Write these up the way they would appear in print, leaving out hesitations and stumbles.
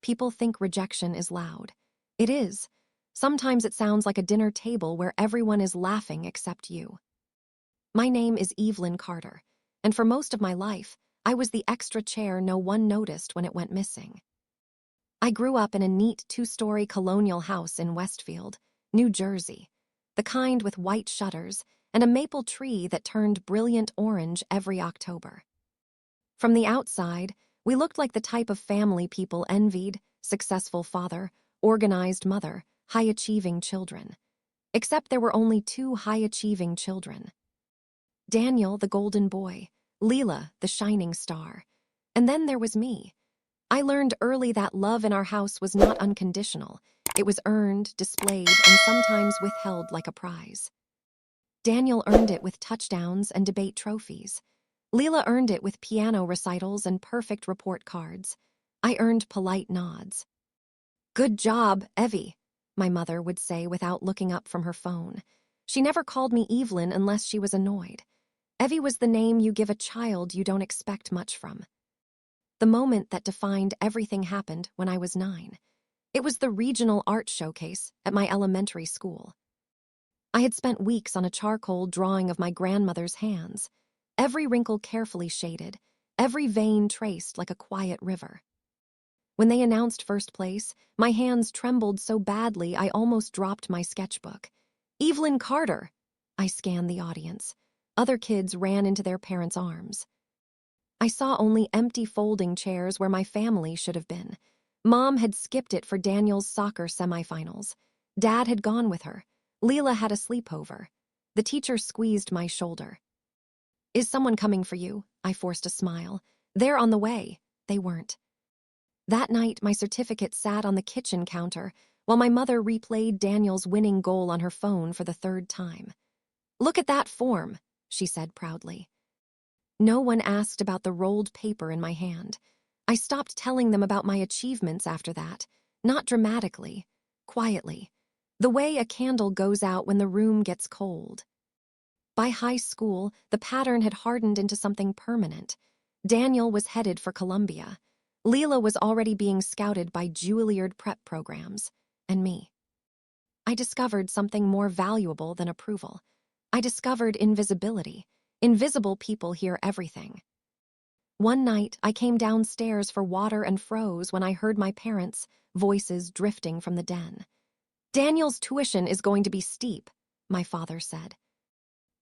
People think rejection is loud. It is. Sometimes it sounds like a dinner table where everyone is laughing except you. My name is Evelyn Carter, and for most of my life, I was the extra chair no one noticed when it went missing. I grew up in a neat two-story colonial house in Westfield, New Jersey, the kind with white shutters and a maple tree that turned brilliant orange every October. From the outside, we looked like the type of family people envied: successful father, organized mother, high-achieving children. Except there were only two high-achieving children. Daniel, the golden boy, Leela, the shining star. And then there was me. I learned early that love in our house was not unconditional. It was earned, displayed, and sometimes withheld like a prize. Daniel earned it with touchdowns and debate trophies. Leela earned it with piano recitals and perfect report cards. I earned polite nods. "Good job, Evie," my mother would say without looking up from her phone. She never called me Evelyn unless she was annoyed. Evie was the name you give a child you don't expect much from. The moment that defined everything happened when I was 9. It was the regional art showcase at my elementary school. I had spent weeks on a charcoal drawing of my grandmother's hands, every wrinkle carefully shaded, every vein traced like a quiet river. When they announced first place, my hands trembled so badly I almost dropped my sketchbook. "Evelyn Carter!" I scanned the audience. Other kids ran into their parents' arms. I saw only empty folding chairs where my family should have been. Mom had skipped it for Daniel's soccer semifinals. Dad had gone with her. Leela had a sleepover. The teacher squeezed my shoulder. "Is someone coming for you?" I forced a smile. "They're on the way." They weren't. That night, my certificate sat on the kitchen counter while my mother replayed Daniel's winning goal on her phone for the 3rd time. "Look at that form," she said proudly. No one asked about the rolled paper in my hand. I stopped telling them about my achievements after that, not dramatically, quietly, the way a candle goes out when the room gets cold. By high school, the pattern had hardened into something permanent. Daniel was headed for Columbia. Leela was already being scouted by Juilliard prep programs, and me. I discovered something more valuable than approval. I discovered invisibility. Invisible people hear everything. One night, I came downstairs for water and froze when I heard my parents' voices drifting from the den. "Daniel's tuition is going to be steep," my father said.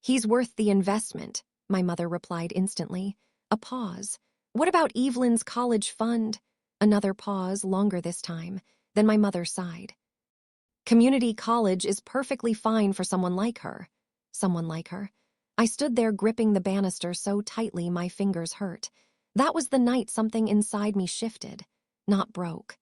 "He's worth the investment," my mother replied instantly. A pause. "What about Evelyn's college fund?" Another pause, longer this time. Then my mother sighed. "Community college is perfectly fine for someone like her." Someone like her. I stood there gripping the banister so tightly my fingers hurt. That was the night something inside me shifted, not broke.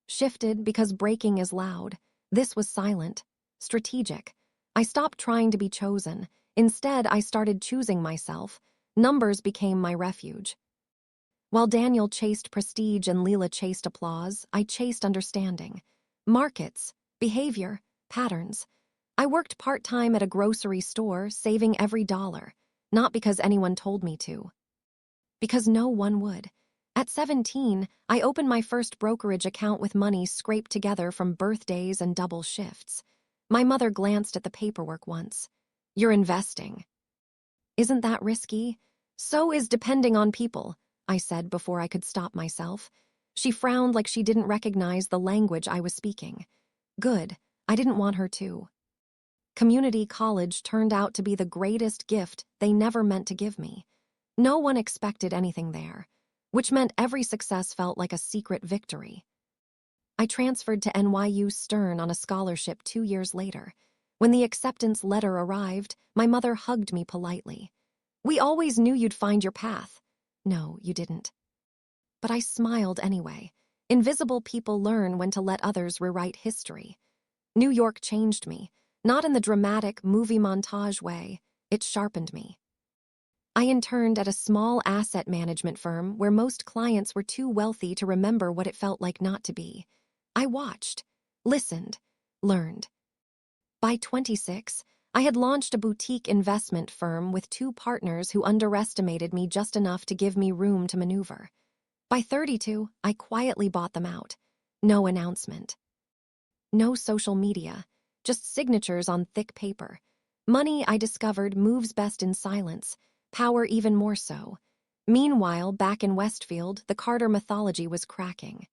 Shifted because breaking is loud. This was silent, strategic. I stopped trying to be chosen. Instead, I started choosing myself. Numbers became my refuge. While Daniel chased prestige and Leela chased applause, I chased understanding. Markets, behavior, patterns. I worked part-time at a grocery store, saving every dollar, not because anyone told me to. Because no one would. At 17, I opened my first brokerage account with money scraped together from birthdays and double shifts. My mother glanced at the paperwork once. "You're investing." "Isn't that risky?" "So is depending on people," I said before I could stop myself. She frowned like she didn't recognize the language I was speaking. Good, I didn't want her to. Community college turned out to be the greatest gift they never meant to give me. No one expected anything there, which meant every success felt like a secret victory. I transferred to NYU Stern on a scholarship 2 years later. When the acceptance letter arrived, my mother hugged me politely. "We always knew you'd find your path." "No, you didn't." But I smiled anyway. Invisible people learn when to let others rewrite history. New York changed me, not in the dramatic movie montage way. It sharpened me. I interned at a small asset management firm where most clients were too wealthy to remember what it felt like not to be. I watched, listened, learned. By 26, I had launched a boutique investment firm with 2 partners who underestimated me just enough to give me room to maneuver. By 32, I quietly bought them out. No announcement. No social media. Just signatures on thick paper. Money, I discovered, moves best in silence. Power even more so. Meanwhile, back in Westfield, the Carter mythology was cracking.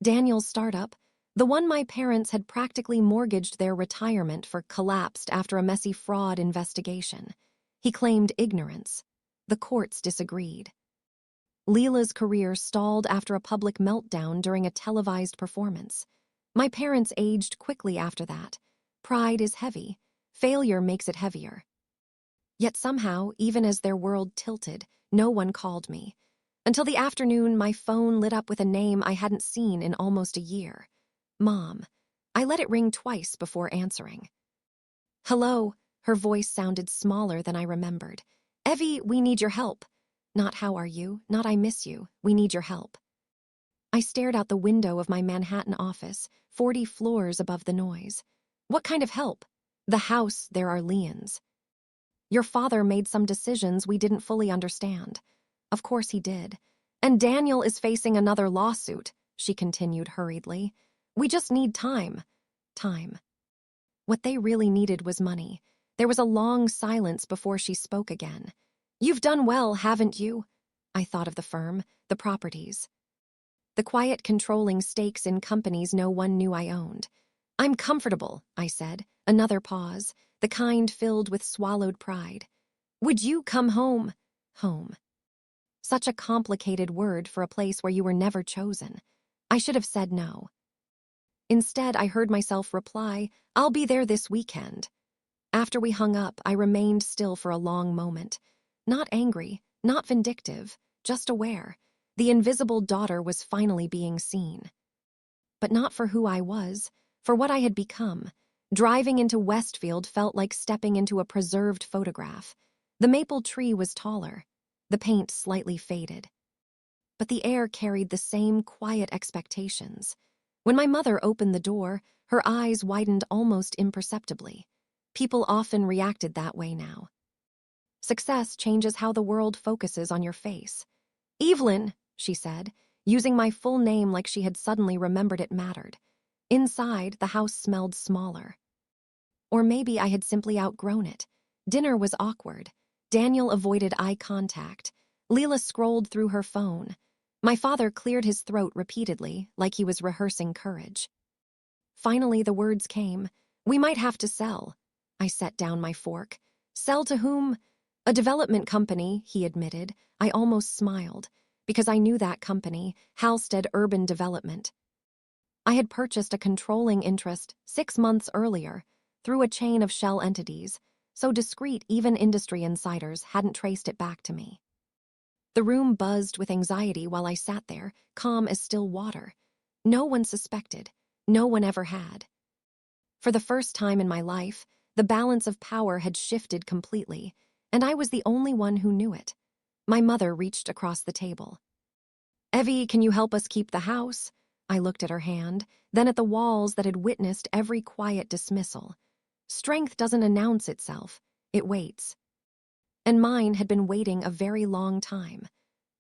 Daniel's startup, the one my parents had practically mortgaged their retirement for, collapsed after a messy fraud investigation. He claimed ignorance. The courts disagreed. Leela's career stalled after a public meltdown during a televised performance. My parents aged quickly after that. Pride is heavy. Failure makes it heavier. Yet somehow, even as their world tilted, no one called me. Until the afternoon, my phone lit up with a name I hadn't seen in almost a year. Mom. I let it ring twice before answering. Hello. Her voice sounded smaller than I remembered. Evie, we need your help. Not how are you, not I miss you, we need your help. I stared out the window of my Manhattan office, 40 floors above the noise. What kind of help? The house, there are liens. Your father made some decisions we didn't fully understand. Of course he did. And Daniel is facing another lawsuit, she continued hurriedly. We just need time. Time. What they really needed was money. There was a long silence before she spoke again. You've done well, haven't you? I thought of the firm, the properties. The quiet controlling stakes in companies no one knew I owned. I'm comfortable, I said. Another pause, the kind filled with swallowed pride. Would you come home? Home. Such a complicated word for a place where you were never chosen. I should have said no. Instead, I heard myself reply, I'll be there this weekend. After we hung up, I remained still for a long moment. Not angry, not vindictive, just aware. The invisible daughter was finally being seen. But not for who I was, for what I had become. Driving into Westfield felt like stepping into a preserved photograph. The maple tree was taller, the paint slightly faded. But the air carried the same quiet expectations. When my mother opened the door, her eyes widened almost imperceptibly. People often reacted that way now. Success changes how the world focuses on your face. Evelyn, she said, using my full name like she had suddenly remembered it mattered. Inside, the house smelled smaller. Or maybe I had simply outgrown it. Dinner was awkward. Daniel avoided eye contact. Leela scrolled through her phone. My father cleared his throat repeatedly, like he was rehearsing courage. Finally, the words came. We might have to sell. I set down my fork. Sell to whom? A development company, he admitted. I almost smiled, because I knew that company, Halstead Urban Development. I had purchased a controlling interest 6 months earlier, through a chain of shell entities, so discreet even industry insiders hadn't traced it back to me. The room buzzed with anxiety while I sat there, calm as still water. No one suspected. No one ever had. For the first time in my life, the balance of power had shifted completely, and I was the only one who knew it. My mother reached across the table. Evie, can you help us keep the house? I looked at her hand, then at the walls that had witnessed every quiet dismissal. Strength doesn't announce itself, it waits. And mine had been waiting a very long time.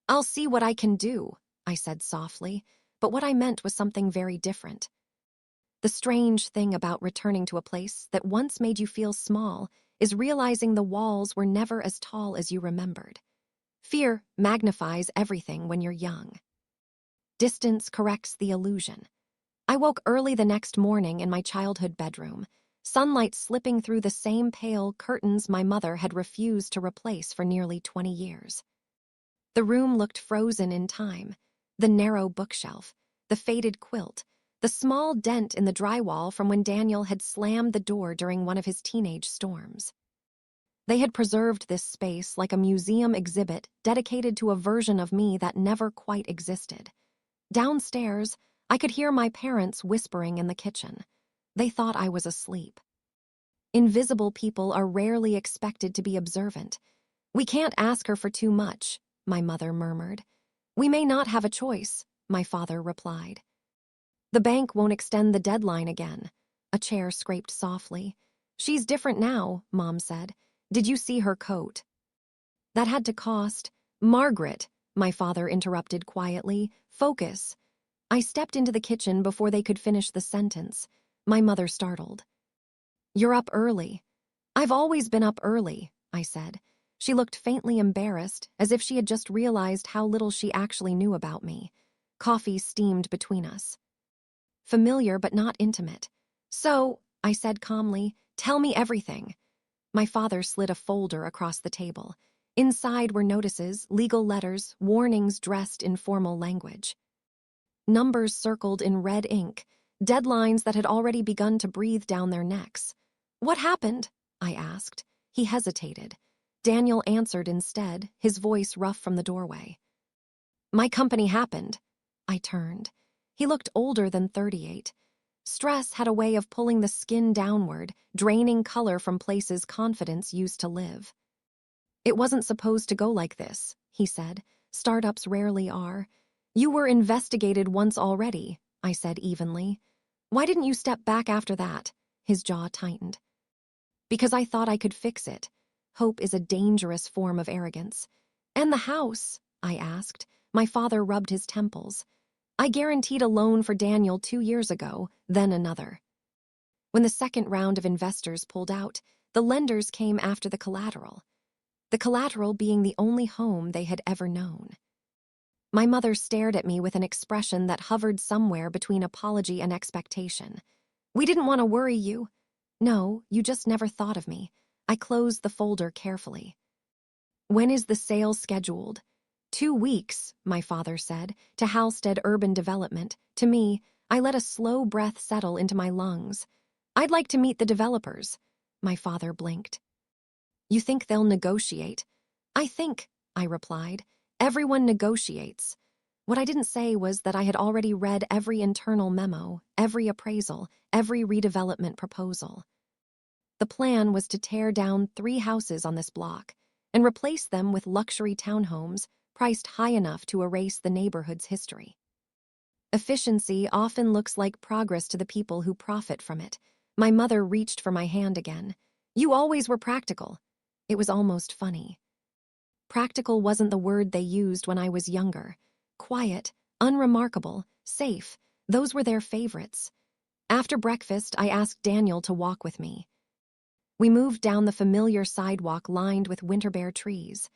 I'll see what I can do, I said softly, but what I meant was something very different. The strange thing about returning to a place that once made you feel small is realizing the walls were never as tall as you remembered. Fear magnifies everything when you're young. Distance corrects the illusion. I woke early the next morning in my childhood bedroom, sunlight slipping through the same pale curtains my mother had refused to replace for nearly 20 years. The room looked frozen in time. The narrow bookshelf, the faded quilt, the small dent in the drywall from when Daniel had slammed the door during one of his teenage storms. They had preserved this space like a museum exhibit dedicated to a version of me that never quite existed. Downstairs, I could hear my parents whispering in the kitchen. They thought I was asleep. Invisible people are rarely expected to be observant. We can't ask her for too much, my mother murmured. We may not have a choice, my father replied. The bank won't extend the deadline again. A chair scraped softly. She's different now, Mom said. Did you see her coat? That had to cost. Margaret, my father interrupted quietly. Focus. I stepped into the kitchen before they could finish the sentence. My mother startled. You're up early. I've always been up early, I said. She looked faintly embarrassed, as if she had just realized how little she actually knew about me. Coffee steamed between us. Familiar but not intimate. So, I said calmly, tell me everything. My father slid a folder across the table. Inside were notices, legal letters, warnings dressed in formal language. Numbers circled in red ink, deadlines that had already begun to breathe down their necks. What happened? I asked. He hesitated. Daniel answered instead, his voice rough from the doorway. My company happened. I turned. He looked older than 38. Stress had a way of pulling the skin downward, draining color from places confidence used to live. It wasn't supposed to go like this, he said. Startups rarely are. You were investigated once already, I said evenly. Why didn't you step back after that? His jaw tightened. Because I thought I could fix it. Hope is a dangerous form of arrogance. And the house? I asked. My father rubbed his temples. I guaranteed a loan for Daniel 2 years ago, then another. When the second round of investors pulled out, the lenders came after the collateral being the only home they had ever known. My mother stared at me with an expression that hovered somewhere between apology and expectation. We didn't want to worry you. No, you just never thought of me. I closed the folder carefully. When is the sale scheduled? 2 weeks, my father said, to Halstead Urban Development. To me, I let a slow breath settle into my lungs. I'd like to meet the developers. My father blinked. You think they'll negotiate? I replied. Everyone negotiates. What I didn't say was that I had already read every internal memo, every appraisal, every redevelopment proposal. The plan was to tear down 3 houses on this block and replace them with luxury townhomes priced high enough to erase the neighborhood's history. Efficiency often looks like progress to the people who profit from it. My mother reached for my hand again. You always were practical. It was almost funny. Practical wasn't the word they used when I was younger. Quiet, unremarkable, safe, those were their favorites. After breakfast, I asked Daniel to walk with me. We moved down the familiar sidewalk lined with winter-bare trees.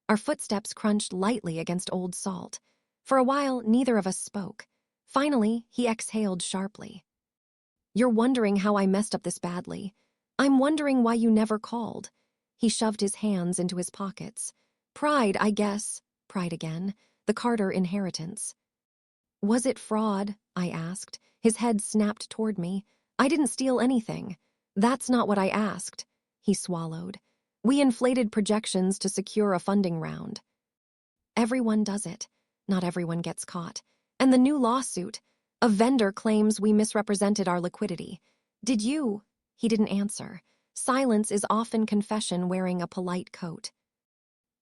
Our footsteps crunched lightly against old salt. For a while, neither of us spoke. Finally, he exhaled sharply. You're wondering how I messed up this badly. I'm wondering why you never called. He shoved his hands into his pockets. Pride, I guess. Pride again. The Carter inheritance. Was it fraud? I asked. His head snapped toward me. I didn't steal anything. That's not what I asked. He swallowed. We inflated projections to secure a funding round. Everyone does it. Not everyone gets caught. And the new lawsuit. A vendor claims we misrepresented our liquidity. Did you? He didn't answer. Silence is often confession wearing a polite coat.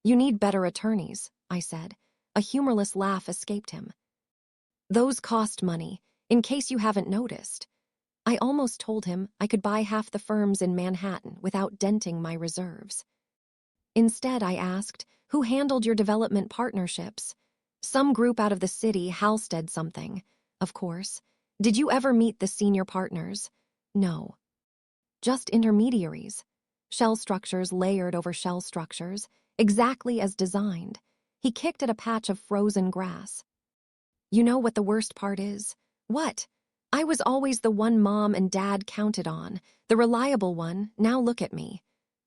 You need better attorneys, I said. A humorless laugh escaped him. Those cost money, in case you haven't noticed. I almost told him I could buy half the firms in Manhattan without denting my reserves. Instead, I asked, who handled your development partnerships? Some group out of the city, Halstead something. Of course. Did you ever meet the senior partners? No. Just intermediaries. Shell structures layered over shell structures, exactly as designed. He kicked at a patch of frozen grass. You know what the worst part is? What? I was always the one Mom and Dad counted on, the reliable one. Now look at me.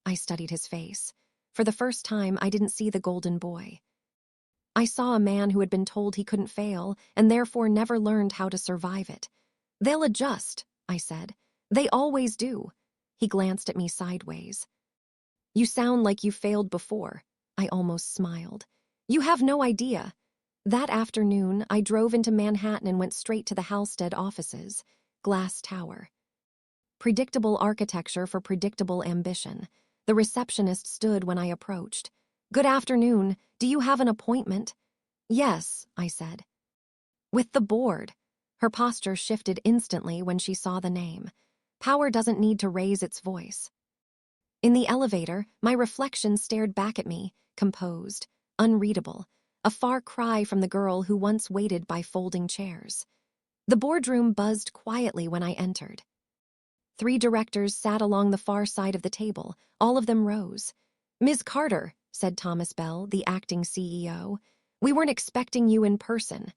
I studied his face. For the first time, I didn't see the golden boy. I saw a man who had been told he couldn't fail and therefore never learned how to survive it. They'll adjust, I said. They always do. He glanced at me sideways. You sound like you failed before. I almost smiled. You have no idea. That afternoon, I drove into Manhattan and went straight to the Halstead offices. Glass tower. Predictable architecture for predictable ambition. The receptionist stood when I approached. Good afternoon. Do you have an appointment? Yes, I said. With the board. Her posture shifted instantly when she saw the name. Power doesn't need to raise its voice. In the elevator, my reflection stared back at me, composed, unreadable. a far cry from the girl who once waited by folding chairs. The boardroom buzzed quietly when I entered. 3 directors sat along the far side of the table. All of them rose. "Ms. Carter," said Thomas Bell, the acting CEO, "we weren't expecting you in person.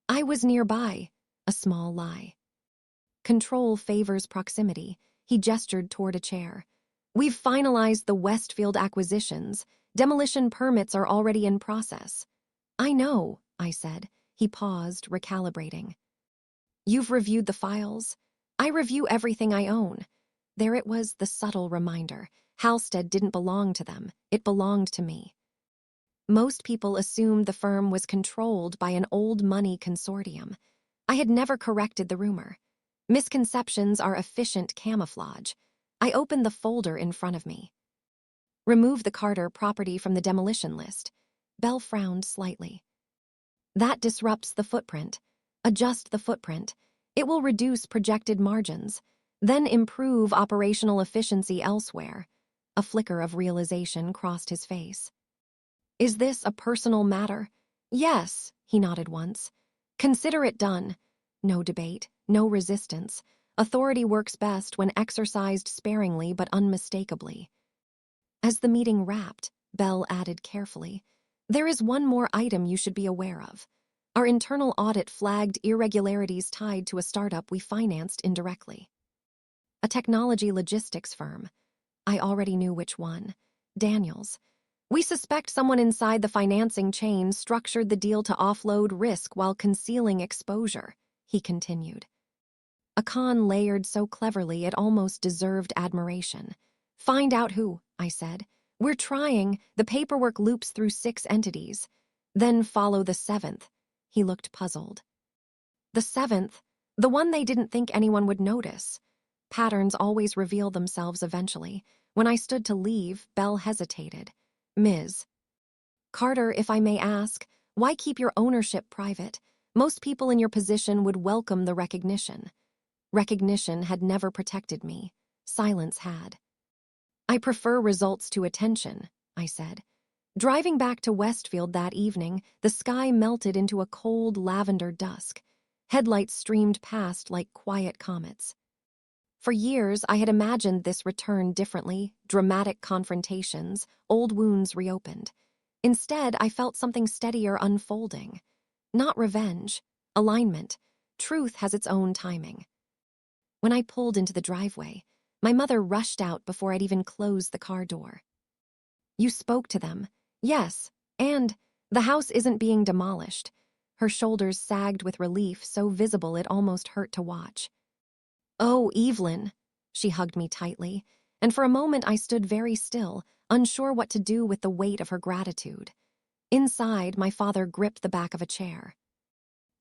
I was nearby." A small lie. Control favors proximity. He gestured toward a chair. "We've finalized the Westfield acquisitions. Demolition permits are already in process." "I know," I said. He paused, recalibrating. "You've reviewed the files? I review everything I own." There it was, the subtle reminder. Halstead didn't belong to them. It belonged to me. Most people assumed the firm was controlled by an old money consortium. I had never corrected the rumor. Misconceptions are efficient camouflage. I opened the folder in front of me. "Remove the Carter property from the demolition list." Bell frowned slightly. "That disrupts the footprint. Adjust the footprint. It will reduce projected margins, then improve operational efficiency elsewhere." A flicker of realization crossed his face. "Is this a personal matter?" "Yes," he nodded once. "Consider it done." No debate, no resistance. Authority works best when exercised sparingly but unmistakably. As the meeting wrapped, Bell added carefully, "There is one more item you should be aware of. Our internal audit flagged irregularities tied to a startup we financed indirectly. A technology logistics firm. I already knew which one. Daniels. We suspect someone inside the financing chain structured the deal to offload risk while concealing exposure," he continued. A con layered so cleverly it almost deserved admiration. "Find out who," I said. "We're trying. The paperwork loops through 6 entities. Then follow the 7th. He looked puzzled. "The 7th? The one they didn't think anyone would notice." Patterns always reveal themselves eventually. When I stood to leave, Bell hesitated. "Ms. Carter, if I may ask, why keep your ownership private? Most people in your position would welcome the recognition." Recognition had never protected me. Silence had. "I prefer results to attention," I said. Driving back to Westfield that evening, the sky melted into a cold lavender dusk. Headlights streamed past like quiet comets. For years, I had imagined this return differently, dramatic confrontations, old wounds reopened. Instead, I felt something steadier unfolding. Not revenge, alignment. Truth has its own timing. When I pulled into the driveway, my mother rushed out before I'd even closed the car door. "You spoke to them." "Yes, and the house isn't being demolished." Her shoulders sagged with relief so visible it almost hurt to watch. "Oh, Evelyn." She hugged me tightly, and for a moment I stood very still, unsure what to do with the weight of her gratitude. Inside, my father gripped the back of a chair.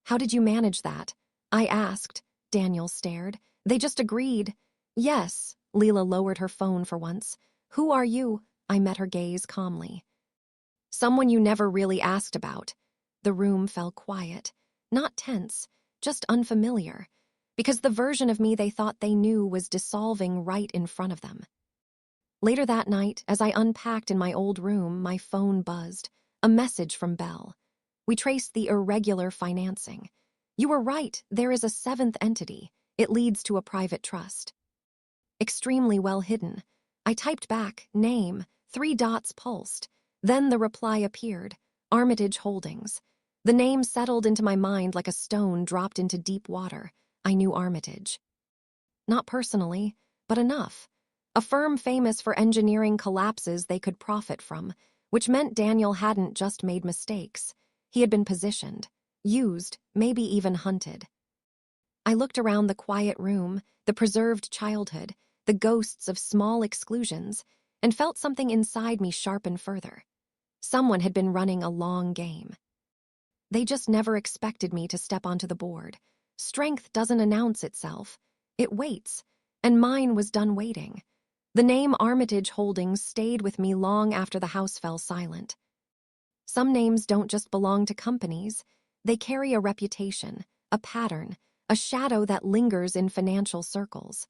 "How did you manage that?" I asked. Daniel stared. "They just agreed." "Yes." Leela lowered her phone for once. "Who are you?" I met her gaze calmly. "Someone you never really asked about." The room fell quiet. Not tense, just unfamiliar. Because the version of me they thought they knew was dissolving right in front of them. Later that night, as I unpacked in my old room, my phone buzzed. A message from Bell. "We traced the irregular financing. You were right, there is a 7th entity. It leads to a private trust." Extremely well hidden. I typed back, name, 3 dots pulsed. Then the reply appeared, Armitage Holdings. The name settled into my mind like a stone dropped into deep water. I knew Armitage. Not personally, but enough. A firm famous for engineering collapses they could profit from, which meant Daniel hadn't just made mistakes. He had been positioned, used, maybe even hunted. I looked around the quiet room, the preserved childhood, the ghosts of small exclusions, and felt something inside me sharpen further. Someone had been running a long game. They just never expected me to step onto the board. Strength doesn't announce itself. It waits, and mine was done waiting. The name Armitage Holdings stayed with me long after the house fell silent. Some names don't just belong to companies. They carry a reputation, a pattern, a shadow that lingers in financial circles.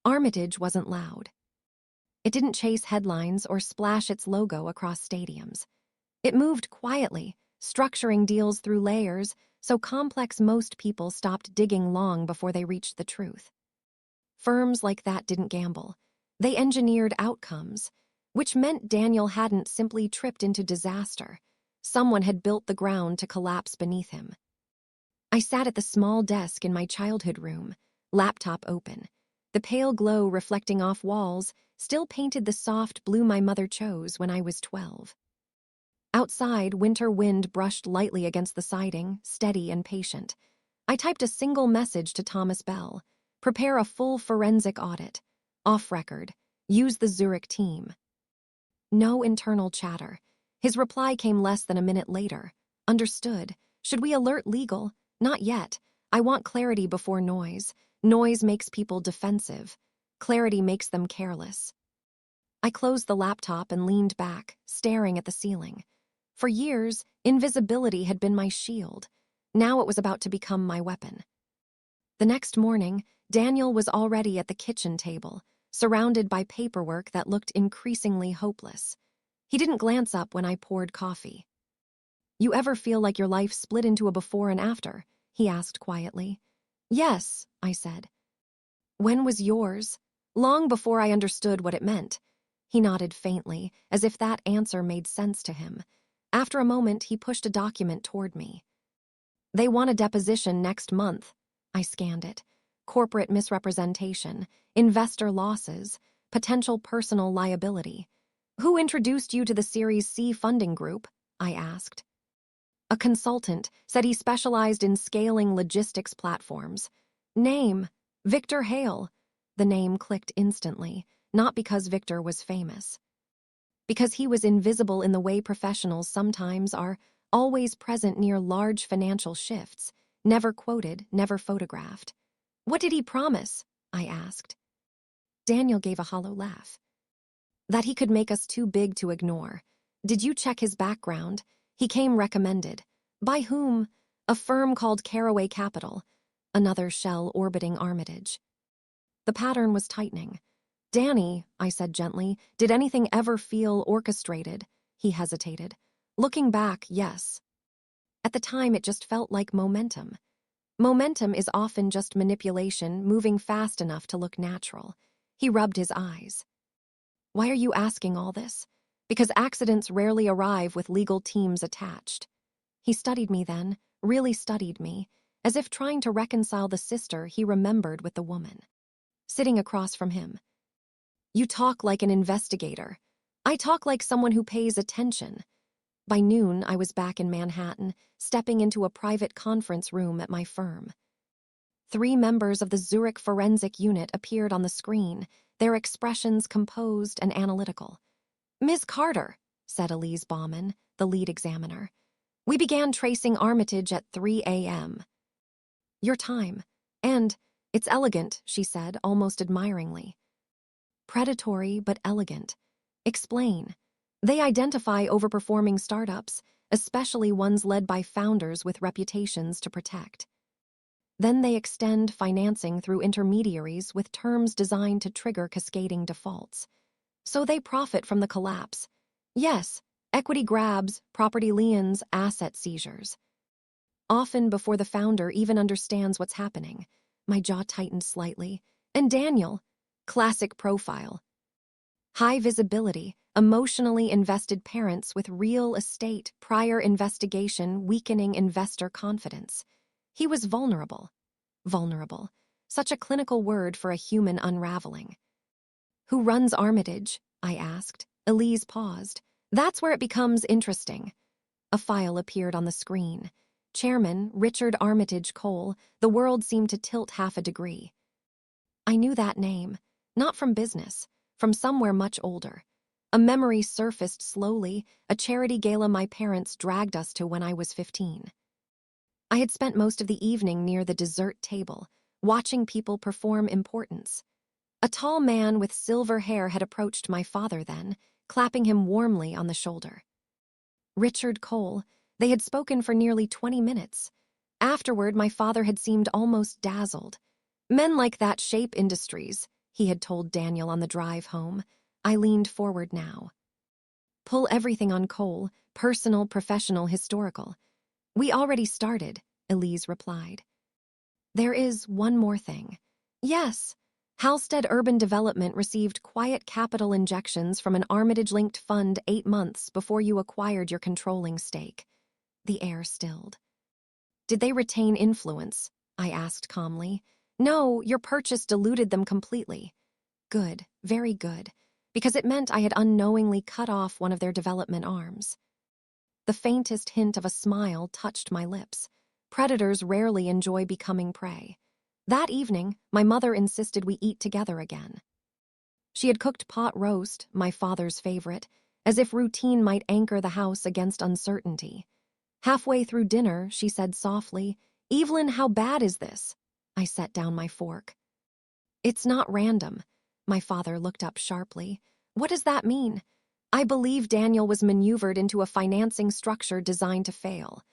Armitage wasn't loud. It didn't chase headlines or splash its logo across stadiums. It moved quietly, structuring deals through layers so complex most people stopped digging long before they reached the truth. Firms like that didn't gamble. They engineered outcomes, which meant Daniel hadn't simply tripped into disaster. Someone had built the ground to collapse beneath him. I sat at the small desk in my childhood room, laptop open. The pale glow reflecting off walls still painted the soft blue my mother chose when I was 12. Outside, winter wind brushed lightly against the siding, steady and patient. I typed a single message to Thomas Bell. Prepare a full forensic audit. Off record. Use the Zurich team. No internal chatter. His reply came less than a minute later. Understood. Should we alert legal? Not yet. I want clarity before noise. Noise makes people defensive. Clarity makes them careless. I closed the laptop and leaned back, staring at the ceiling. For years, invisibility had been my shield. Now it was about to become my weapon. The next morning, Daniel was already at the kitchen table, surrounded by paperwork that looked increasingly hopeless. He didn't glance up when I poured coffee. "You ever feel like your life split into a before and after?" he asked quietly. "Yes," I said. "When was yours?" "Long before I understood what it meant." He nodded faintly, as if that answer made sense to him. After a moment, he pushed a document toward me. "They want a deposition next month." I scanned it. Corporate misrepresentation, investor losses, potential personal liability. "Who introduced you to the Series C funding group?" I asked. "A consultant, said he specialized in scaling logistics platforms." "Name?" "Victor Hale." The name clicked instantly, not because Victor was famous. Because he was invisible in the way professionals sometimes are, always present near large financial shifts, never quoted, never photographed. "What did he promise?" I asked. Daniel gave a hollow laugh. "That he could make us too big to ignore. Did you check his background? He came recommended." "By whom?" "A firm called Caraway Capital." Another shell orbiting Armitage. The pattern was tightening. "Danny," I said gently, "did anything ever feel orchestrated?" He hesitated. "Looking back, yes. At the time, it just felt like momentum. Momentum is often just manipulation, moving fast enough to look natural." He rubbed his eyes. "Why are you asking all this?" "Because accidents rarely arrive with legal teams attached." He studied me then, really studied me, as if trying to reconcile the sister he remembered with the woman. Sitting across from him. "You talk like an investigator." "I talk like someone who pays attention." By noon, I was back in Manhattan, stepping into a private conference room at my firm. 3 members of the Zurich forensic unit appeared on the screen, their expressions composed and analytical. "Ms. Carter," said Elise Bauman, the lead examiner. "We began tracing Armitage at 3 a.m. "Your time. And it's elegant," she said, almost admiringly. "Predatory but elegant." "Explain." "They identify overperforming startups, especially ones led by founders with reputations to protect. Then they extend financing through intermediaries with terms designed to trigger cascading defaults. So they profit from the collapse." "Yes, equity grabs, property liens, asset seizures." "Often before the founder even understands what's happening." My jaw tightened slightly. "And Daniel?" "Classic profile. High visibility, emotionally invested parents with real estate, prior investigation weakening investor confidence. He was vulnerable. Vulnerable. Such a clinical word for a human unraveling. "Who runs Armitage?" I asked. Elise paused. "That's where it becomes interesting." A file appeared on the screen. Chairman, Richard Armitage Cole. The world seemed to tilt half a degree. I knew that name, not from business, from somewhere much older. A memory surfaced slowly, a charity gala my parents dragged us to when I was 15. I had spent most of the evening near the dessert table, watching people perform importance. A tall man with silver hair had approached my father then, clapping him warmly on the shoulder. Richard Cole. They had spoken for nearly 20 minutes. Afterward, my father had seemed almost dazzled. "Men like that shape industries," he had told Daniel on the drive home. I leaned forward now. Pull everything on Cole, personal, professional, historical. We already started, Elise replied. There is one more thing. Yes, Halstead Urban Development received quiet capital injections from an Armitage-linked fund 8 months before you acquired your controlling stake. The air stilled. Did they retain influence? I asked calmly. No, your purchase diluted them completely. Good, very good, because it meant I had unknowingly cut off one of their development arms. The faintest hint of a smile touched my lips. Predators rarely enjoy becoming prey. That evening, my mother insisted we eat together again. She had cooked pot roast, my father's favorite, as if routine might anchor the house against uncertainty. Halfway through dinner, she said softly, "Evelyn, how bad is this?" I set down my fork. "It's not random." My father looked up sharply. "What does that mean?" "I believe Daniel was maneuvered into a financing structure designed to fail."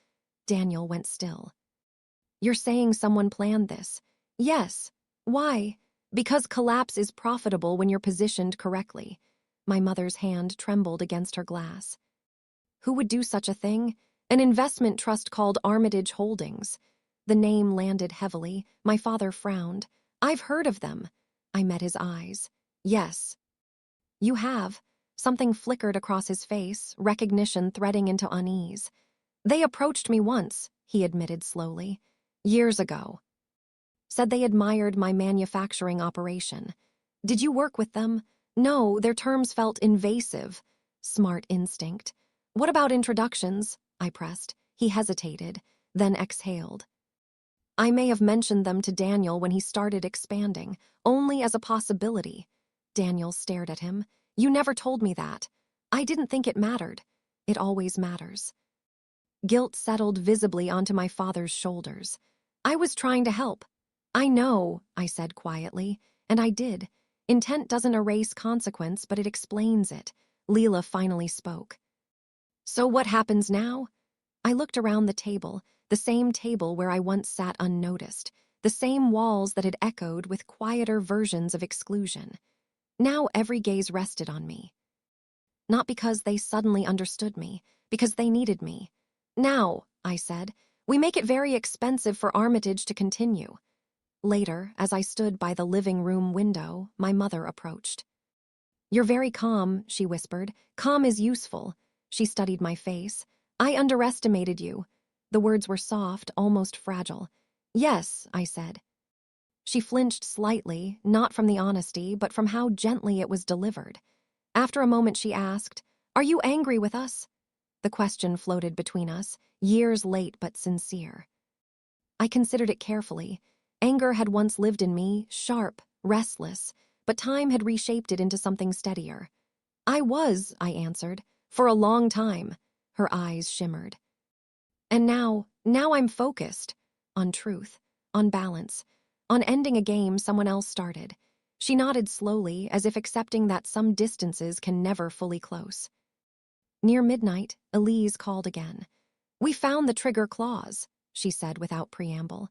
Daniel went still. "You're saying someone planned this?" "Yes." "Why?" "Because collapse is profitable when you're positioned correctly." My mother's hand trembled against her glass. "Who would do such a thing?" "An investment trust called Armitage Holdings." The name landed heavily. My father frowned. "I've heard of them." I met his eyes. "Yes." "You have." Something flickered across his face, recognition threading into unease. "They approached me once," he admitted slowly. "Years ago." "Said they admired my manufacturing operation." "Did you work with them?" "No, their terms felt invasive." Smart instinct. "What about introductions?" I pressed. He hesitated, then exhaled. "I may have mentioned them to Daniel when he started expanding, only as a possibility." Daniel stared at him. "You never told me that." "I didn't think it mattered." "It always matters." Guilt settled visibly onto my father's shoulders. "I was trying to help." "I know," I said quietly, and I did. Intent doesn't erase consequence, but it explains it. Leela finally spoke. "So what happens now?" I looked around the table, the same table where I once sat unnoticed, the same walls that had echoed with quieter versions of exclusion. Now every gaze rested on me. Not because they suddenly understood me, because they needed me. "Now," I said, "we make it very expensive for Armitage to continue." Later, as I stood by the living room window, my mother approached. "You're very calm," she whispered. "Calm is useful." She studied my face. "I underestimated you." The words were soft, almost fragile. "Yes," I said. She flinched slightly, not from the honesty, but from how gently it was delivered. After a moment she asked, "Are you angry with us?" The question floated between us, years late but sincere. I considered it carefully. Anger had once lived in me, sharp, restless, but time had reshaped it into something steadier. "I was," I answered, "for a long time." Her eyes shimmered. "And now I'm focused. On truth, on balance, on ending a game someone else started." She nodded slowly, as if accepting that some distances can never fully close. Near midnight, Elise called again. "We found the trigger clause," she said without preamble.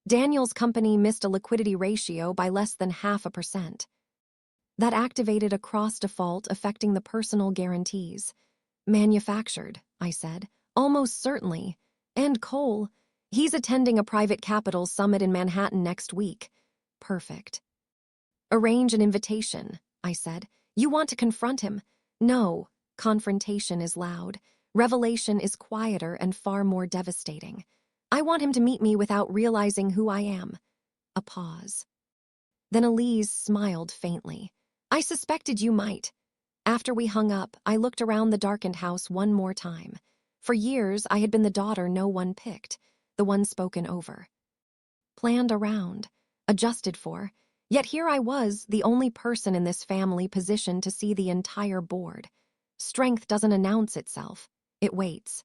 "Daniel's company missed a liquidity ratio by less than 0.5%. That activated a cross-default affecting the personal guarantees." "Manufactured," I said. "Almost certainly. And Cole. He's attending a private capital summit in Manhattan next week." "Perfect." "Arrange an invitation," I said. "You want to confront him?" "No. Confrontation is loud. Revelation is quieter and far more devastating. I want him to meet me without realizing who I am." A pause. Then Elise smiled faintly. "I suspected you might." After we hung up, I looked around the darkened house one more time. For years, I had been the daughter no one picked, the one spoken over. Planned around, adjusted for, yet here I was, the only person in this family positioned to see the entire board. Strength doesn't announce itself, it waits.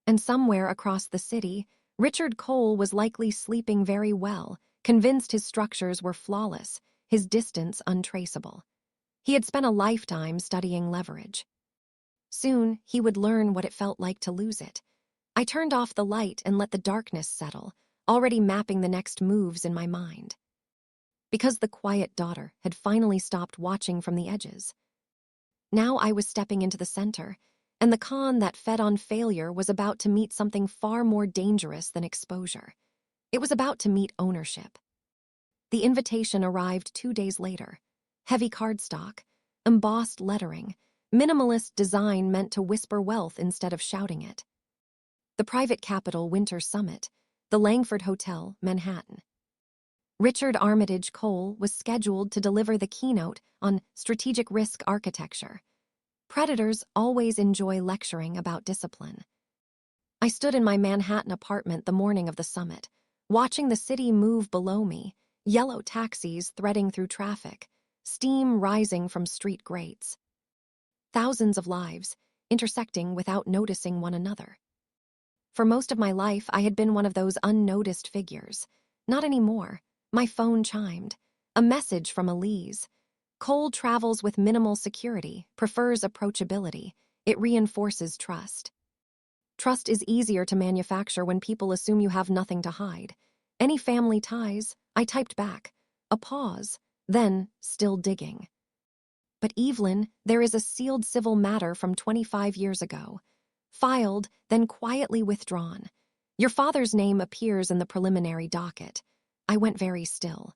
And somewhere across the city, Richard Cole was likely sleeping very well, convinced his structures were flawless, his distance untraceable. He had spent a lifetime studying leverage. Soon, he would learn what it felt like to lose it. I turned off the light and let the darkness settle, already mapping the next moves in my mind. Because the quiet daughter had finally stopped watching from the edges. Now I was stepping into the center, and the con that fed on failure was about to meet something far more dangerous than exposure. It was about to meet ownership. The invitation arrived 2 days later. Heavy cardstock, embossed lettering, minimalist design meant to whisper wealth instead of shouting it. The Private Capital Winter Summit, the Langford Hotel, Manhattan. Richard Armitage Cole was scheduled to deliver the keynote on strategic risk architecture. Predators always enjoy lecturing about discipline. I stood in my Manhattan apartment the morning of the summit, watching the city move below me, yellow taxis threading through traffic, steam rising from street grates. Thousands of lives, intersecting without noticing one another. For most of my life, I had been one of those unnoticed figures. Not anymore. My phone chimed. A message from Elise. Cole travels with minimal security, prefers approachability. It reinforces trust. Trust is easier to manufacture when people assume you have nothing to hide. Any family ties? I typed back. A pause, then, still digging. But Evelyn, there is a sealed civil matter from 25 years ago. Filed, then quietly withdrawn. Your father's name appears in the preliminary docket. I went very still.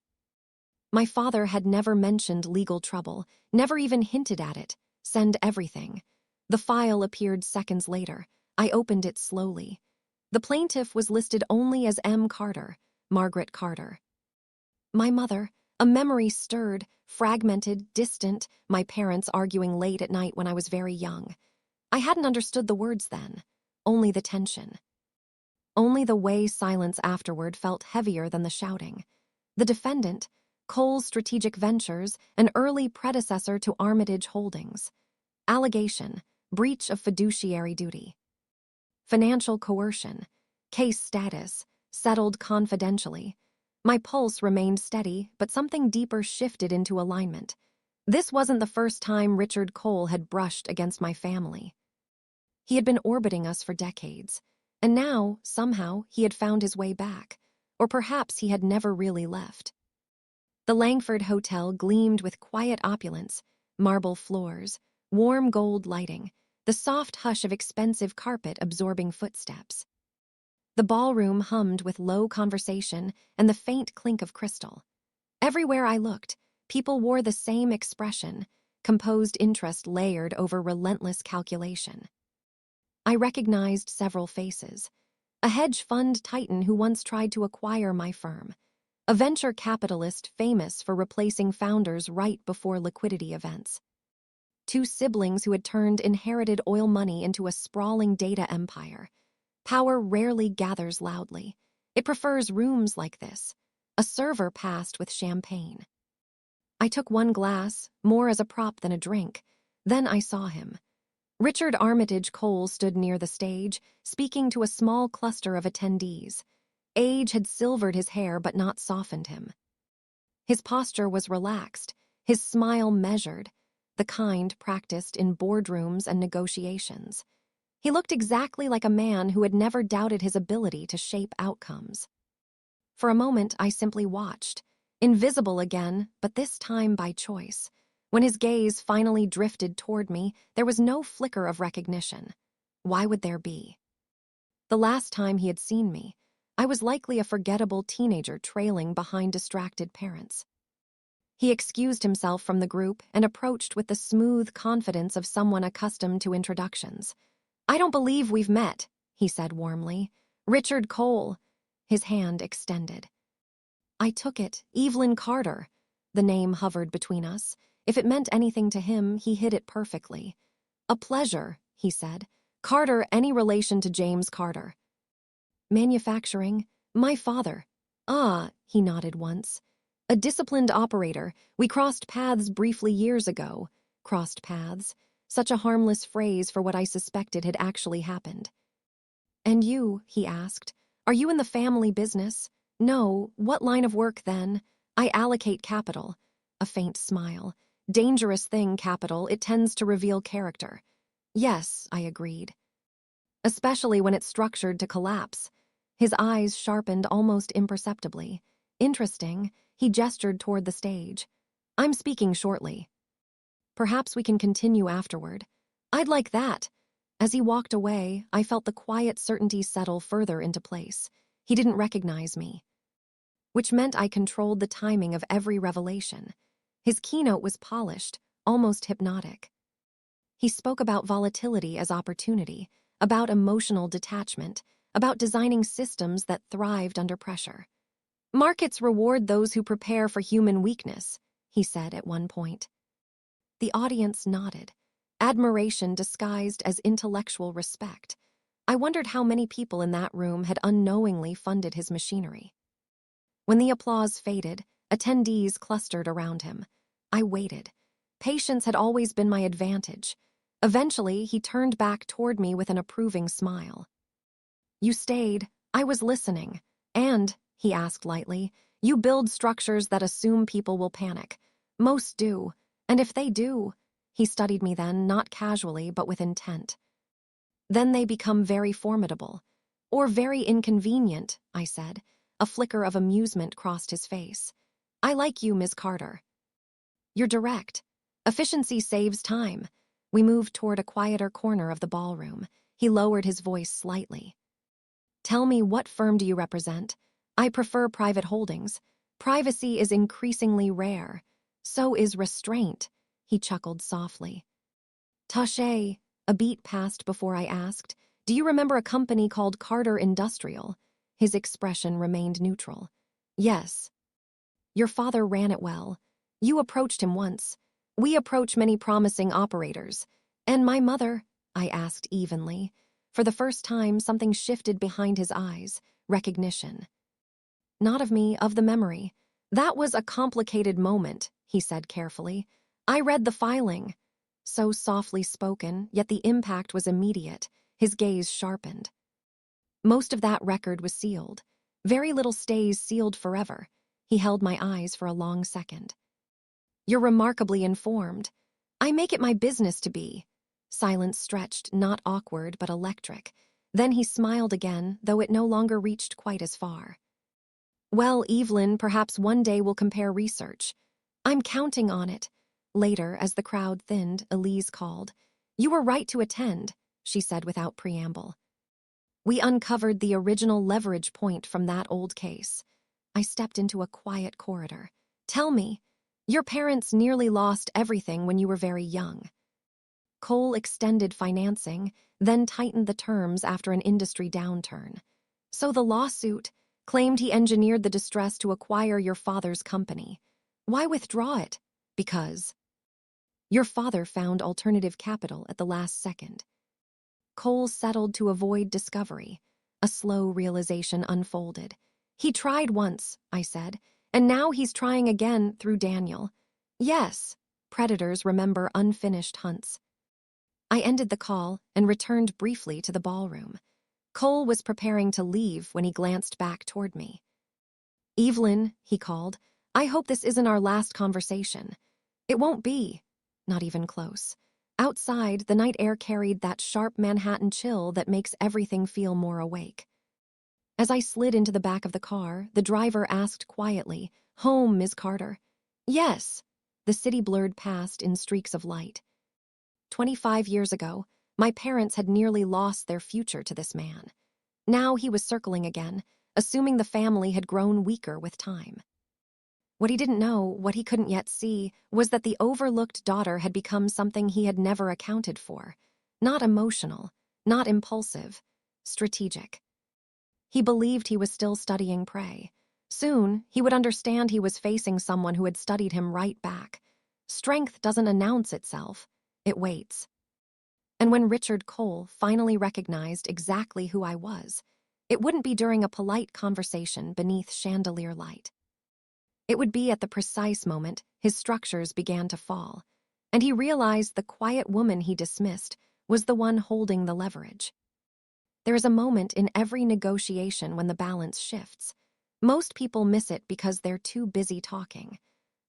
My father had never mentioned legal trouble, never even hinted at it. Send everything. The file appeared seconds later. I opened it slowly. The plaintiff was listed only as M. Carter, Margaret Carter. My mother, a memory stirred, fragmented, distant, my parents arguing late at night when I was very young. I hadn't understood the words then, only the tension. Only the way silence afterward felt heavier than the shouting. The defendant, Cole's Strategic Ventures, an early predecessor to Armitage Holdings. Allegation, breach of fiduciary duty. Financial coercion, case status, settled confidentially. My pulse remained steady, but something deeper shifted into alignment. This wasn't the first time Richard Cole had brushed against my family. He had been orbiting us for decades, and now, somehow, he had found his way back, or perhaps he had never really left. The Langford Hotel gleamed with quiet opulence, marble floors, warm gold lighting, the soft hush of expensive carpet absorbing footsteps. The ballroom hummed with low conversation and the faint clink of crystal. Everywhere I looked, people wore the same expression, composed interest layered over relentless calculation. I recognized several faces. A hedge fund titan who once tried to acquire my firm. A venture capitalist famous for replacing founders right before liquidity events. Two siblings who had turned inherited oil money into a sprawling data empire. Power rarely gathers loudly. It prefers rooms like this. A server passed with champagne. I took one glass, more as a prop than a drink. Then I saw him. Richard Armitage Cole stood near the stage, speaking to a small cluster of attendees. Age had silvered his hair but not softened him. His posture was relaxed, his smile measured, the kind practiced in boardrooms and negotiations. He looked exactly like a man who had never doubted his ability to shape outcomes. For a moment, I simply watched, invisible again, but this time by choice. When his gaze finally drifted toward me, there was no flicker of recognition. Why would there be? The last time he had seen me, I was likely a forgettable teenager trailing behind distracted parents. He excused himself from the group and approached with the smooth confidence of someone accustomed to introductions. "I don't believe we've met," he said warmly. "Richard Cole." His hand extended. I took it. Evelyn Carter. The name hovered between us. If it meant anything to him, he hid it perfectly. "A pleasure," he said. "Carter, any relation to James Carter?" "Manufacturing. My father." "Ah," he nodded once. "A disciplined operator. We crossed paths briefly years ago." Crossed paths. Such a harmless phrase for what I suspected had actually happened. "And you," he asked, "are you in the family business?" "No. What line of work, then?" "I allocate capital." A faint smile. "Dangerous thing, capital. It tends to reveal character." "Yes," I agreed. "Especially when it's structured to collapse." His eyes sharpened almost imperceptibly. "Interesting." He gestured toward the stage. "I'm speaking shortly." Perhaps we can continue afterward. I'd like that. As he walked away, I felt the quiet certainty settle further into place. He didn't recognize me, which meant I controlled the timing of every revelation. His keynote was polished, almost hypnotic. He spoke about volatility as opportunity, about emotional detachment, about designing systems that thrived under pressure. Markets reward those who prepare for human weakness, he said at one point. The audience nodded, admiration disguised as intellectual respect. I wondered how many people in that room had unknowingly funded his machinery. When the applause faded, attendees clustered around him. I waited. Patience had always been my advantage. Eventually, he turned back toward me with an approving smile. You stayed. I was listening. And, he asked lightly, you build structures that assume people will panic. Most do. And if they do, he studied me then, not casually, but with intent. Then they become very formidable. Or very inconvenient, I said. A flicker of amusement crossed his face. I like you, Ms. Carter. You're direct. Efficiency saves time. We moved toward a quieter corner of the ballroom. He lowered his voice slightly. Tell me, what firm do you represent? I prefer private holdings. Privacy is increasingly rare. So is restraint, he chuckled softly. Taché, a beat passed before I asked, do you remember a company called Carter Industrial? His expression remained neutral. Yes. Your father ran it well. You approached him once. We approach many promising operators. And my mother? I asked evenly. For the first time, something shifted behind his eyes. Recognition. Not of me, of the memory. That was a complicated moment, he said carefully. I read the filing. So softly spoken, yet the impact was immediate. His gaze sharpened. Most of that record was sealed. Very little stays sealed forever. He held my eyes for a long second. You're remarkably informed. I make it my business to be. Silence stretched, not awkward, but electric. Then he smiled again, though it no longer reached quite as far. Well, Evelyn, perhaps one day we'll compare research. I'm counting on it. Later, as the crowd thinned, Elise called. You were right to attend, she said without preamble. We uncovered the original leverage point from that old case. I stepped into a quiet corridor. Tell me, your parents nearly lost everything when you were very young. Cole extended financing, then tightened the terms after an industry downturn. So the lawsuit claimed he engineered the distress to acquire your father's company. Why withdraw it? Because your father found alternative capital at the last second. Cole settled to avoid discovery. A slow realization unfolded. He tried once, I said, and now he's trying again through Daniel. Yes, predators remember unfinished hunts. I ended the call and returned briefly to the ballroom. Cole was preparing to leave when he glanced back toward me. Evelyn, he called, I hope this isn't our last conversation. It won't be. Not even close. Outside, the night air carried that sharp Manhattan chill that makes everything feel more awake. As I slid into the back of the car, the driver asked quietly, Home, Ms. Carter? Yes. The city blurred past in streaks of light. 25 years ago, my parents had nearly lost their future to this man. Now he was circling again, assuming the family had grown weaker with time. What he didn't know, what he couldn't yet see, was that the overlooked daughter had become something he had never accounted for. Not emotional, not impulsive, strategic. He believed he was still studying prey. Soon, he would understand he was facing someone who had studied him right back. Strength doesn't announce itself, it waits. And when Richard Cole finally recognized exactly who I was, it wouldn't be during a polite conversation beneath chandelier light. It would be at the precise moment his structures began to fall, and he realized the quiet woman he dismissed was the one holding the leverage. There is a moment in every negotiation when the balance shifts. Most people miss it because they're too busy talking.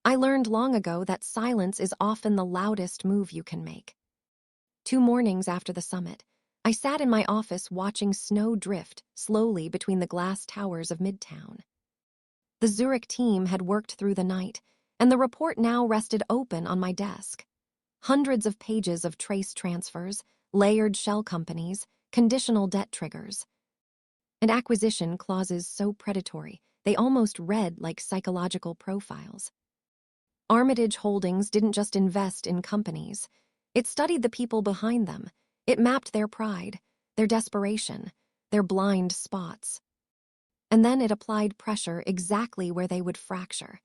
I learned long ago that silence is often the loudest move you can make. 2 mornings after the summit, I sat in my office watching snow drift slowly between the glass towers of Midtown. The Zurich team had worked through the night, and the report now rested open on my desk. Hundreds of pages of trace transfers, layered shell companies, conditional debt triggers, and acquisition clauses so predatory they almost read like psychological profiles. Armitage Holdings didn't just invest in companies. It studied the people behind them. It mapped their pride, their desperation, their blind spots. And then it applied pressure exactly where they would fracture.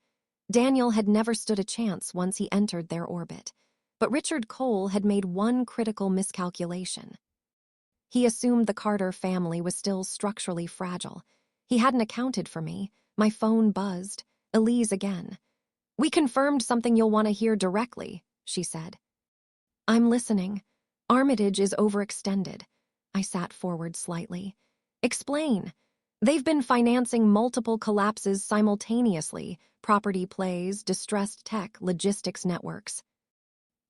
Daniel had never stood a chance once he entered their orbit. But Richard Cole had made one critical miscalculation. He assumed the Carter family was still structurally fragile. He hadn't accounted for me. My phone buzzed. Elise again. "We confirmed something you'll want to hear directly," she said. "I'm listening." "Armitage is overextended." I sat forward slightly. "Explain." "They've been financing multiple collapses simultaneously, property plays, distressed tech, logistics networks.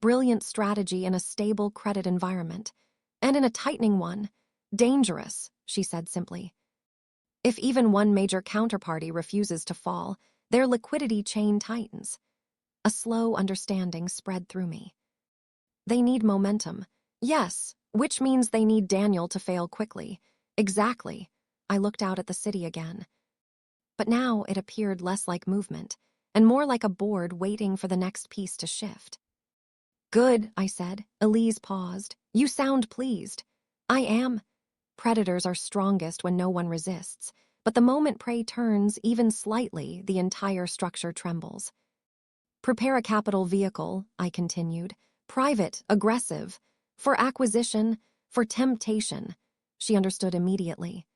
Brilliant strategy in a stable credit environment. And in a tightening one. Dangerous," she said simply. "If even one major counterparty refuses to fall, their liquidity chain tightens." A slow understanding spread through me. "They need momentum." "Yes, which means they need Daniel to fail quickly." "Exactly." I looked out at the city again. But now it appeared less like movement, and more like a board waiting for the next piece to shift. "Good," I said. Elise paused. "You sound pleased." "I am." Predators are strongest when no one resists, but the moment prey turns even slightly, the entire structure trembles. "Prepare a capital vehicle," I continued. "Private, aggressive. For acquisition, for temptation." She understood immediately.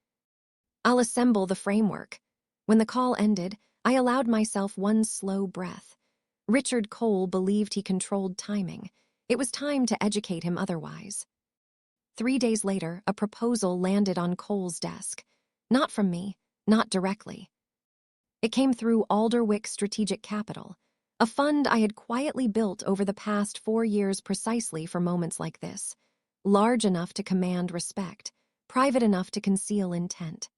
"I'll assemble the framework." When the call ended, I allowed myself one slow breath. Richard Cole believed he controlled timing. It was time to educate him otherwise. 3 days later, a proposal landed on Cole's desk. Not from me, not directly. It came through Alderwick Strategic Capital, a fund I had quietly built over the past 4 years precisely for moments like this. Large enough to command respect, private enough to conceal intent.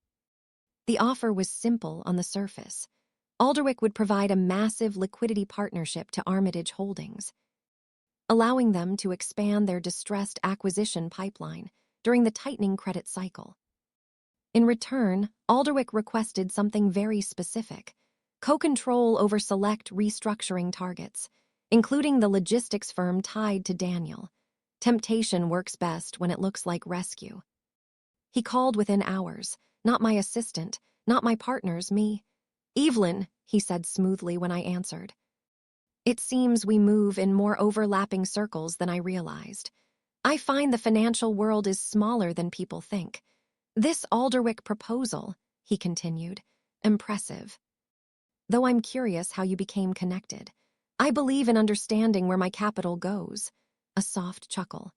The offer was simple on the surface. Alderwick would provide a massive liquidity partnership to Armitage Holdings, allowing them to expand their distressed acquisition pipeline during the tightening credit cycle. In return, Alderwick requested something very specific: co-control over select restructuring targets, including the logistics firm tied to Daniel. Temptation works best when it looks like rescue. He called within hours, not my assistant, not my partners, me. "Evelyn," he said smoothly when I answered. "It seems we move in more overlapping circles than I realized. I find the financial world is smaller than people think. This Alderwick proposal," he continued, "impressive. Though I'm curious how you became connected. I believe in understanding where my capital goes." A soft chuckle.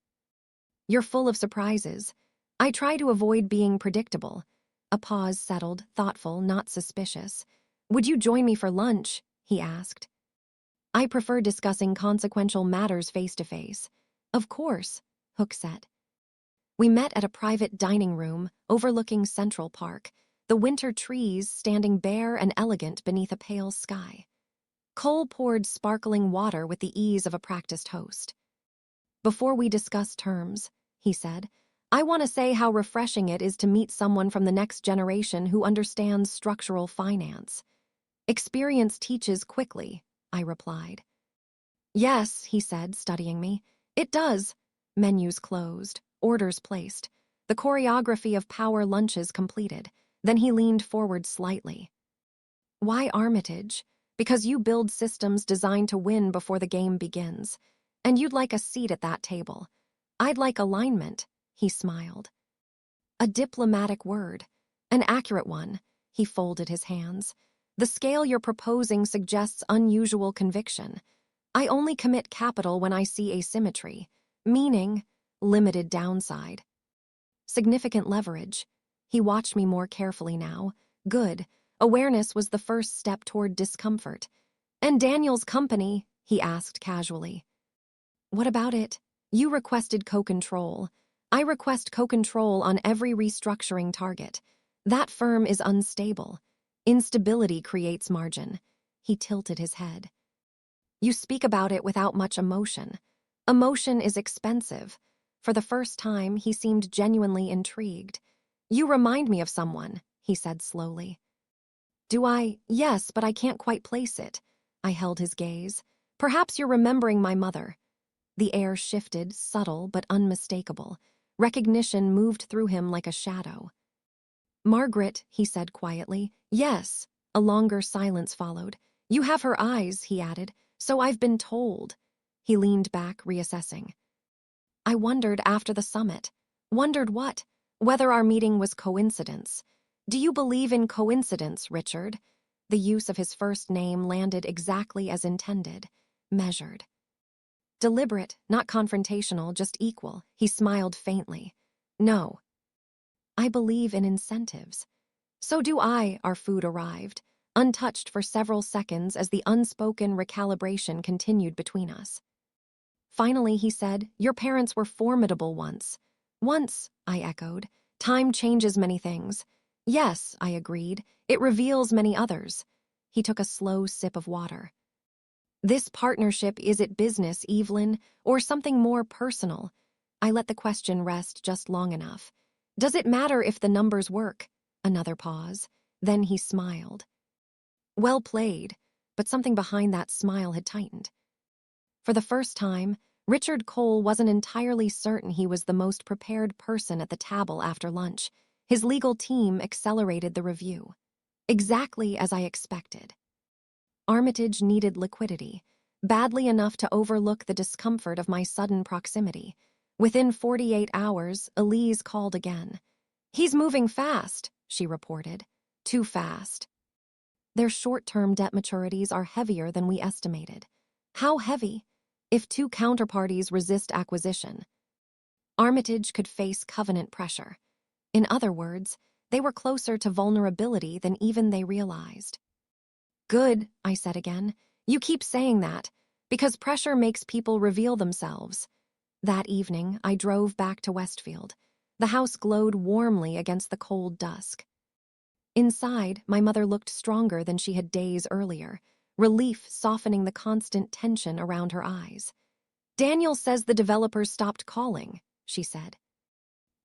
"You're full of surprises. I try to avoid being predictable." A pause settled, thoughtful, not suspicious. "Would you join me for lunch?" he asked. "I prefer discussing consequential matters face-to-face." "Of course," Hook said. We met at a private dining room overlooking Central Park, the winter trees standing bare and elegant beneath a pale sky. Cole poured sparkling water with the ease of a practiced host. "Before we discuss terms," he said, "I want to say how refreshing it is to meet someone from the next generation who understands structural finance." "Experience teaches quickly," I replied. "Yes," he said, studying me. "It does." Menus closed, orders placed, the choreography of power lunches completed. Then he leaned forward slightly. "Why Armitage? Because you build systems designed to win before the game begins. And you'd like a seat at that table. I'd like alignment," he smiled. "A diplomatic word. An accurate one." He folded his hands. "The scale you're proposing suggests unusual conviction. I only commit capital when I see asymmetry, meaning limited downside. Significant leverage." He watched me more carefully now. Good. Awareness was the first step toward discomfort. "And Daniel's company?" he asked casually. "What about it? You requested co-control. I request co-control on every restructuring target. That firm is unstable. Instability creates margin." He tilted his head. "You speak about it without much emotion." Emotion is expensive. For the first time, he seemed genuinely intrigued. You remind me of someone, he said slowly. Do I? Yes, but I can't quite place it. I held his gaze. Perhaps you're remembering my mother. The air shifted, subtle but unmistakable. Recognition moved through him like a shadow. Margaret, he said quietly. Yes. A longer silence followed. You have her eyes, he added. So I've been told. He leaned back, reassessing. I wondered after the summit. Wondered what? Whether our meeting was coincidence. Do you believe in coincidence, Richard? The use of his first name landed exactly as intended. Measured. Deliberate, not confrontational, just equal. He smiled faintly. No. I believe in incentives. So do I. Our food arrived, untouched for several seconds as the unspoken recalibration continued between us. Finally, he said, your parents were formidable once. Once, I echoed. Time changes many things. Yes, I agreed. It reveals many others. He took a slow sip of water. This partnership, is it business, Evelyn, or something more personal? I let the question rest just long enough. Does it matter if the numbers work? Another pause. Then he smiled. Well played, but something behind that smile had tightened. For the first time, Richard Cole wasn't entirely certain he was the most prepared person at the table after lunch. His legal team accelerated the review. Exactly as I expected. Armitage needed liquidity, badly enough to overlook the discomfort of my sudden proximity. Within 48 hours, Elise called again. He's moving fast, she reported. Too fast. Their short-term debt maturities are heavier than we estimated. How heavy? If two counterparties resist acquisition, Armitage could face covenant pressure. In other words, they were closer to vulnerability than even they realized. Good, I said again. You keep saying that, because pressure makes people reveal themselves. That evening, I drove back to Westfield. The house glowed warmly against the cold dusk. Inside, my mother looked stronger than she had days earlier, relief softening the constant tension around her eyes. Daniel says the developers stopped calling, she said.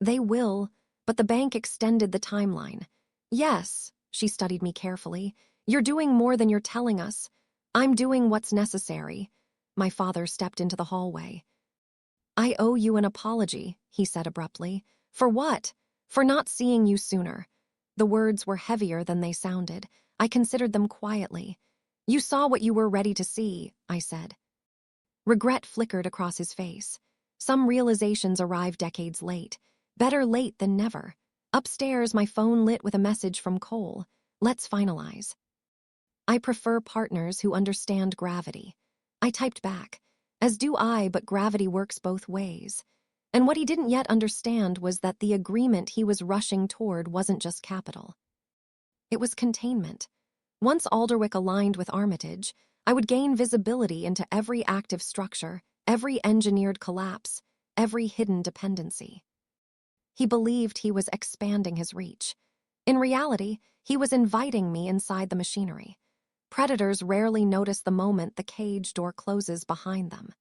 They will, but the bank extended the timeline. Yes, she studied me carefully. You're doing more than you're telling us. I'm doing what's necessary. My father stepped into the hallway. I owe you an apology, he said abruptly. For what? For not seeing you sooner. The words were heavier than they sounded. I considered them quietly. You saw what you were ready to see, I said. Regret flickered across his face. Some realizations arrived decades late. Better late than never. Upstairs, my phone lit with a message from Cole. Let's finalize. I prefer partners who understand gravity. I typed back. As do I, but gravity works both ways. And what he didn't yet understand was that the agreement he was rushing toward wasn't just capital. It was containment. Once Alderwick aligned with Armitage, I would gain visibility into every active structure, every engineered collapse, every hidden dependency. He believed he was expanding his reach. In reality, he was inviting me inside the machinery. Predators rarely notice the moment the cage door closes behind them.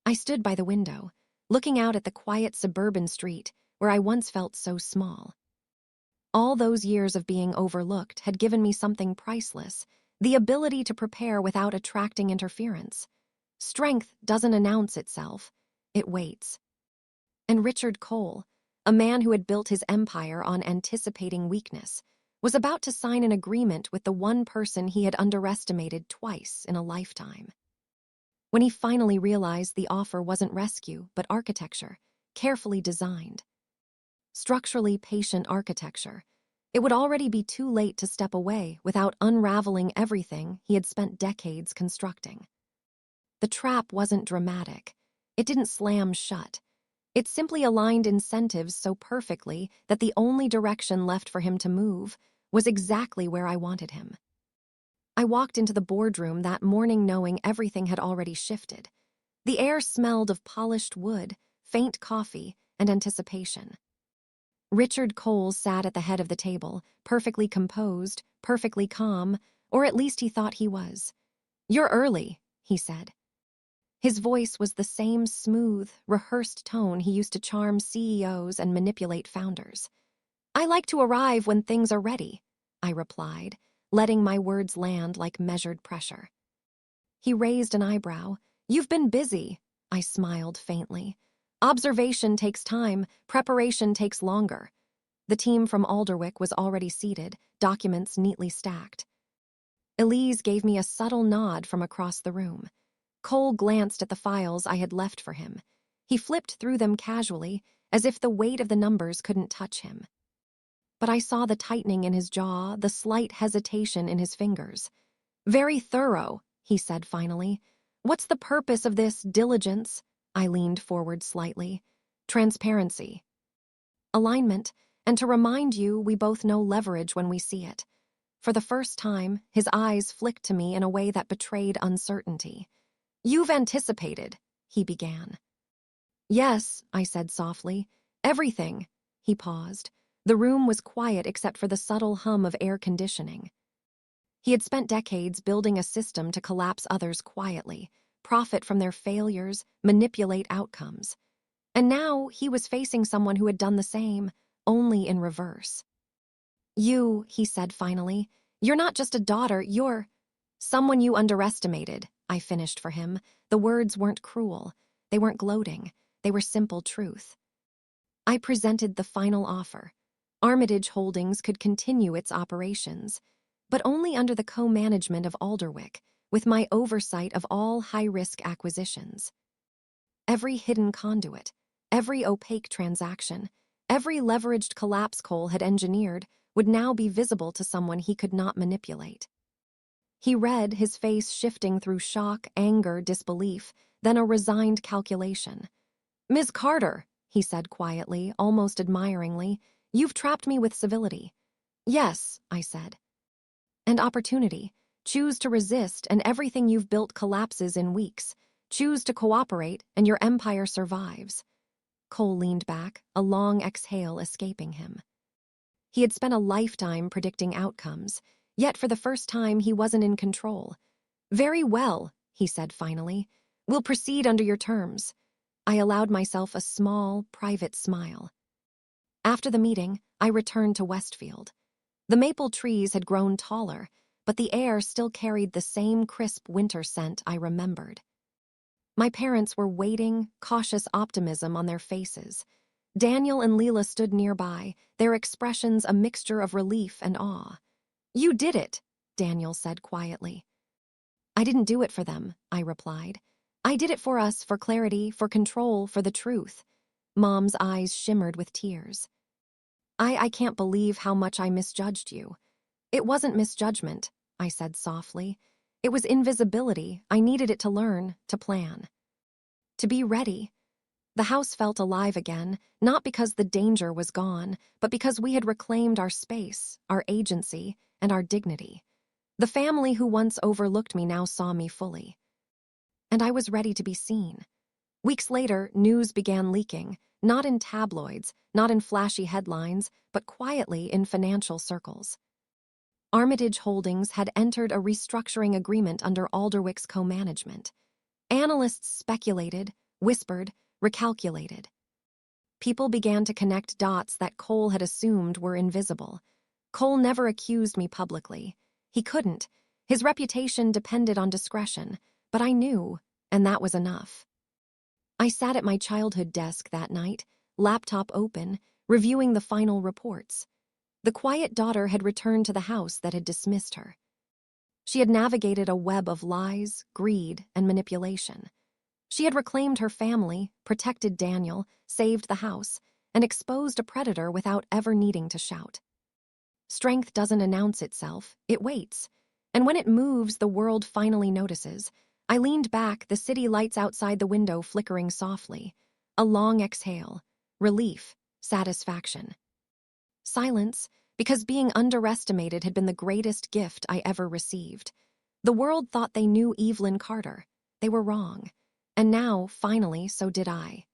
I stood by the window, looking out at the quiet suburban street where I once felt so small. All those years of being overlooked had given me something priceless, the ability to prepare without attracting interference. Strength doesn't announce itself, it waits. And Richard Cole, a man who had built his empire on anticipating weakness, was about to sign an agreement with the one person he had underestimated twice in a lifetime. When he finally realized the offer wasn't rescue, but architecture, carefully designed. Structurally patient architecture, it would already be too late to step away without unraveling everything he had spent decades constructing. The trap wasn't dramatic. It didn't slam shut. It simply aligned incentives so perfectly that the only direction left for him to move was exactly where I wanted him. I walked into the boardroom that morning knowing everything had already shifted. The air smelled of polished wood, faint coffee, and anticipation. Richard Cole sat at the head of the table, perfectly composed, perfectly calm, or at least he thought he was. You're early, he said. His voice was the same smooth, rehearsed tone he used to charm CEOs and manipulate founders. "I like to arrive when things are ready," I replied, letting my words land like measured pressure. He raised an eyebrow. "You've been busy," I smiled faintly. "Observation takes time, preparation takes longer." The team from Alderwick was already seated, documents neatly stacked. Elise gave me a subtle nod from across the room. Cole glanced at the files I had left for him. He flipped through them casually, as if the weight of the numbers couldn't touch him. But I saw the tightening in his jaw, the slight hesitation in his fingers. "Very thorough," he said finally. "What's the purpose of this diligence?" I leaned forward slightly. "Transparency. Alignment, and to remind you we both know leverage when we see it." For the first time, his eyes flicked to me in a way that betrayed uncertainty. "You've anticipated," he began. "Yes," I said softly. "Everything." He paused. The room was quiet except for the subtle hum of air conditioning. He had spent decades building a system to collapse others quietly, profit from their failures, manipulate outcomes. And now he was facing someone who had done the same, only in reverse. "You," he said finally, "you're not just a daughter, you're someone you underestimated," I finished for him. The words weren't cruel. They weren't gloating. They were simple truth. I presented the final offer. Armitage Holdings could continue its operations, but only under the co-management of Alderwick, with my oversight of all high-risk acquisitions. Every hidden conduit, every opaque transaction, every leveraged collapse Cole had engineered would now be visible to someone he could not manipulate. He read, his face shifting through shock, anger, disbelief, then a resigned calculation. "Ms. Carter," he said quietly, almost admiringly, "you've trapped me with civility." "Yes," I said. "And opportunity. Choose to resist, and everything you've built collapses in weeks. Choose to cooperate, and your empire survives." Cole leaned back, a long exhale escaping him. He had spent a lifetime predicting outcomes, yet for the first time he wasn't in control. "Very well," he said finally. "We'll proceed under your terms." I allowed myself a small, private smile. After the meeting, I returned to Westfield. The maple trees had grown taller, but the air still carried the same crisp winter scent I remembered. My parents were waiting, cautious optimism on their faces. Daniel and Leela stood nearby, their expressions a mixture of relief and awe. "You did it," Daniel said quietly. "I didn't do it for them," I replied. "I did it for us, for clarity, for control, for the truth." Mom's eyes shimmered with tears. I can't believe how much I misjudged you." "It wasn't misjudgment," I said softly. "It was invisibility. I needed it to learn, to plan, to be ready." The house felt alive again, not because the danger was gone, but because we had reclaimed our space, our agency, and our dignity. The family who once overlooked me now saw me fully. And I was ready to be seen. Weeks later, news began leaking, not in tabloids, not in flashy headlines, but quietly in financial circles. Armitage Holdings had entered a restructuring agreement under Alderwick's co-management. Analysts speculated, whispered, recalculated. People began to connect dots that Cole had assumed were invisible. Cole never accused me publicly. He couldn't. His reputation depended on discretion, but I knew, and that was enough. I sat at my childhood desk that night, laptop open, reviewing the final reports. The quiet daughter had returned to the house that had dismissed her. She had navigated a web of lies, greed, and manipulation. She had reclaimed her family, protected Daniel, saved the house, and exposed a predator without ever needing to shout. Strength doesn't announce itself, it waits. And when it moves, the world finally notices. I leaned back, the city lights outside the window flickering softly. A long exhale, relief, satisfaction. Silence, because being underestimated had been the greatest gift I ever received. The world thought they knew Evelyn Carter. They were wrong. And now, finally, so did I.